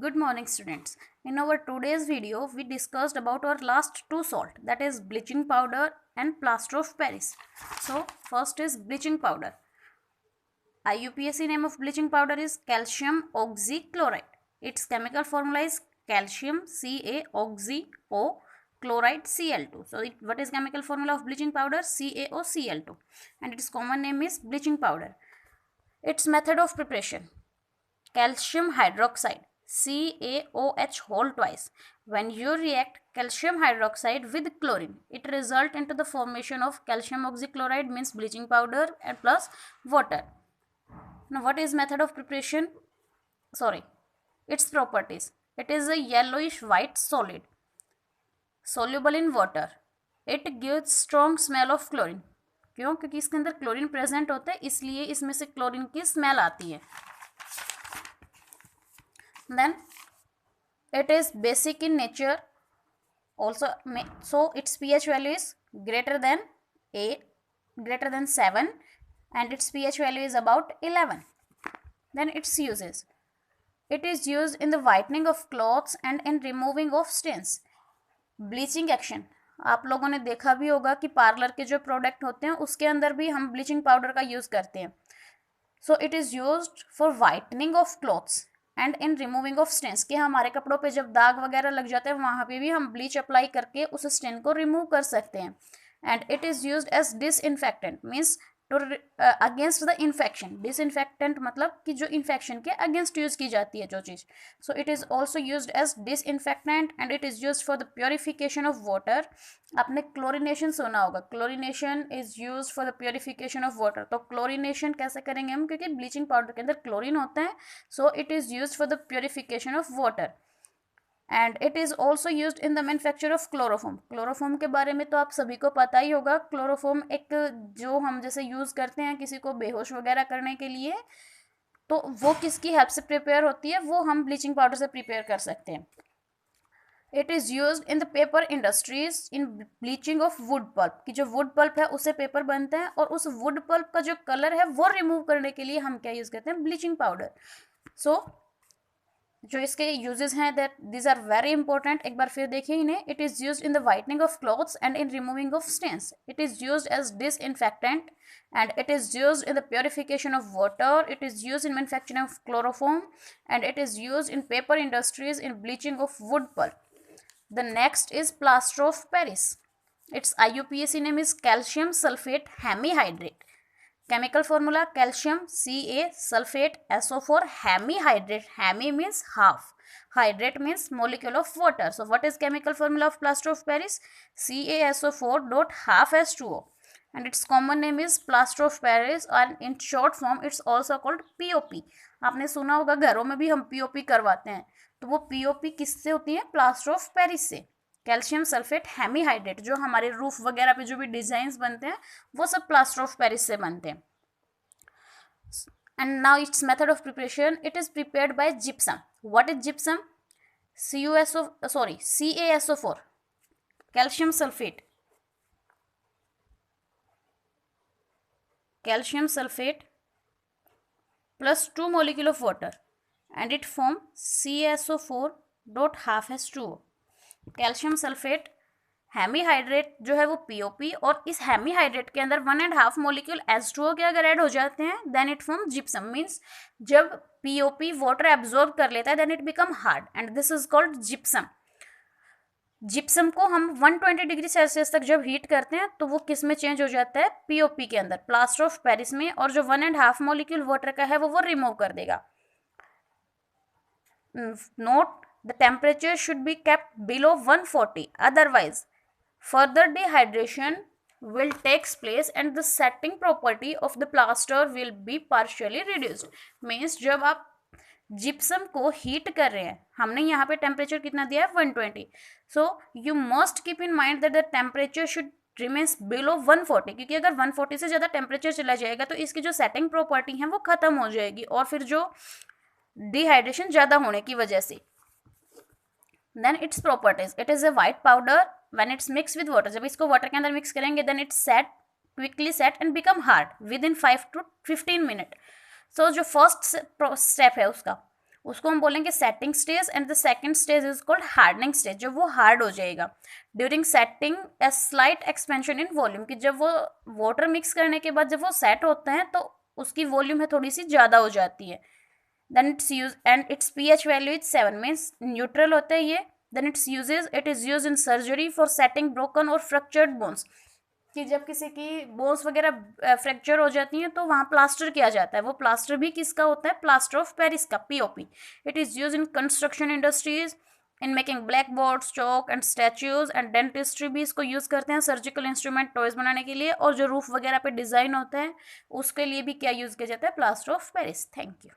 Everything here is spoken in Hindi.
Good morning, students. In our today's video, we discussed about our last two salt, that is bleaching powder and plaster of Paris. So, first is bleaching powder. IUPAC name of bleaching powder is calcium oxychloride. Its chemical formula is calcium CaOxyO chloride Cl2. So, what is chemical formula of bleaching powder? CaOCl2. And its common name is bleaching powder. Its method of preparation: calcium hydroxide CaOH whole twice. When you react calcium hydroxide with chlorine, it results into the formation of calcium oxychloride, means bleaching powder, and plus water. Now, what is method of preparation? Its properties. It is a yellowish white solid, soluble in water. It gives strong smell of chlorine. क्यों? क्योंकि इसके अंदर क्लोरीन प्रेजेंट होता है, इसलिए इसमें से क्लोरीन की स्मेल आती है. Then it is basic in nature also, so its pH value is greater than 7, and its pH value is about 11. Then its uses: it is used in the whitening of clothes and in removing of stains. Bleaching action, आप लोगों ने देखा भी होगा कि पार्लर के जो प्रोडक्ट होते हैं उसके अंदर भी हम ब्लीचिंग पाउडर का यूज करते हैं. So it is used for whitening of clothes and in removing of stains, कि हमारे कपड़ों पे जब दाग वगैरह लग जाते हैं वहाँ पे भी हम ब्लीच अप्लाई करके उस स्टेन को रिमूव कर सकते हैं. And it is used as disinfectant, means to against the infection. Disinfectant मतलब कि जो इन्फेक्शन के अगेंस्ट यूज की जाती है जो चीज़. So it is also used as disinfectant and it is used for the purification of water. आपने क्लोरिनेशन सुना होगा, chlorination is used for the purification of water. तो क्लोरिनेशन कैसे करेंगे हम, क्योंकि ब्लीचिंग पाउडर के अंदर क्लोरीन होता है. सो it is used for the purification of water. And it is also used in the manufacture of chloroform. Chloroform के बारे में तो आप सभी को पता ही होगा. क्लोरोफॉर्म एक जो हम जैसे यूज़ करते हैं किसी को बेहोश वगैरह करने के लिए, तो वो किसकी हेल्प से प्रिपेयर होती है, वो हम ब्लीचिंग पाउडर से प्रिपेयर कर सकते हैं. It is use in the paper industries in bleaching of wood pulp, कि जो वुड पल्प है उससे पेपर बनता है और उस वुड पल्प का जो कलर है वो रिमूव करने के लिए हम क्या यूज़ करते हैं, ब्लीचिंग पाउडर. सो जो इसके यूजेस हैं that these are very important. एक बार फिर देखिए इन्हें. It is use in the whitening of clothes and in removing of stains. It is use as disinfectant and it is used in the purification of water. It is used in manufacturing of chloroform and it is used in paper industries in bleaching of wood pulp. The next is plaster of Paris. Its IUPAC name is calcium sulfate hemihydrate. Chemical formula: calcium Ca sulfate SO4 hemihydrate. Hemi means half, hydrate means molecule of water. So what is chemical formula of plaster of Paris? CaSO4 dot half H2O. And its common name is plaster of Paris, and in short form it's also called POP. आपने सुना होगा घरों में भी हम POP करवाते हैं, तो वो POP किससे होती है, प्लास्टर ऑफ पेरिस से. कैल्शियम सल्फेट हेमीहाइड्रेट, जो हमारे रूफ वगैरह पे जो भी डिजाइन बनते हैं वो सब प्लास्टर ऑफ पेरिस से बनते हैं. And now it's method of preparation: it is prepared by gypsum. What is gypsum? CaSO4 calcium sulfate plus 2 molecule of water and it form CaSO4 dot half H2O. Calcium sulphate hemihydrate जो है वो POP, और इस हेमीहाइड्रेट के अंदर 1.5 मोलिक्यूल H2O के अगर ऐड हो जाते हैं then it form gypsum. Means जब POP वाटर एब्जॉर्ब कर लेता है then it become hard and this is called gypsum. Gypsum को हम 120 डिग्री सेल्सियस तक जब हीट करते हैं तो वो किस में चेंज हो जाता है, POP के अंदर, प्लास्टर ऑफ पेरिस में, और जो 1.5 मोलिक्यूल वाटर का है वो रिमूव कर देगा. Note: the temperature should be kept below 140, otherwise further dehydration will takes place and the setting property of the plaster will be partially reduced. Means जब आप जिप्सम को हीट कर रहे हैं, हमने यहाँ पे टेम्परेचर कितना दिया है, 120. So you must keep in mind that the temperature should remains below 140, क्योंकि अगर 140 से ज़्यादा टेम्परेचर चला जाएगा तो इसकी जो सेटिंग प्रॉपर्टी है वो ख़त्म हो जाएगी और फिर जो डिहाइड्रेशन ज़्यादा होने की वजह से. Then its properties: it is a white powder when it's mix with water. जब इसको वाटर के अंदर मिक्स करेंगे then it's set quickly set and become hard within 5 to 15 minute. So जो फर्स्ट स्टेप है उसका, उसको हम बोलेंगे setting stage, and the second stage is called hardening stage, जब वो हार्ड हो जाएगा। During setting a slight expansion in volume, कि जब वो वाटर मिक्स करने के बाद जब वो सेट होते हैं तो उसकी वॉल्यूम है थोड़ी सी ज़्यादा हो जाती है। Then its use and its pH value is 7, means neutral होता है ये। Then its uses, it is use in surgery for setting broken और फ्रैक्चर्ड बोन्स, कि जब किसी की बोन्स वगैरह फ्रैक्चर हो जाती हैं तो वहाँ प्लास्टर किया जाता है। वो प्लास्टर भी किसका होता है? प्लास्टर ऑफ पेरिस का, POP। It is use in construction industries, in making black boards, chalk and statues, and dentistry भी इसको यूज़ करते हैं सर्जिकल इंस्ट्रूमेंट, टॉयज बनाने के लिए। और जो रूफ वगैरह पे डिज़ाइन होता है उसके लिए भी क्या यूज़ किया जाता है? Plaster of Paris. Thank you.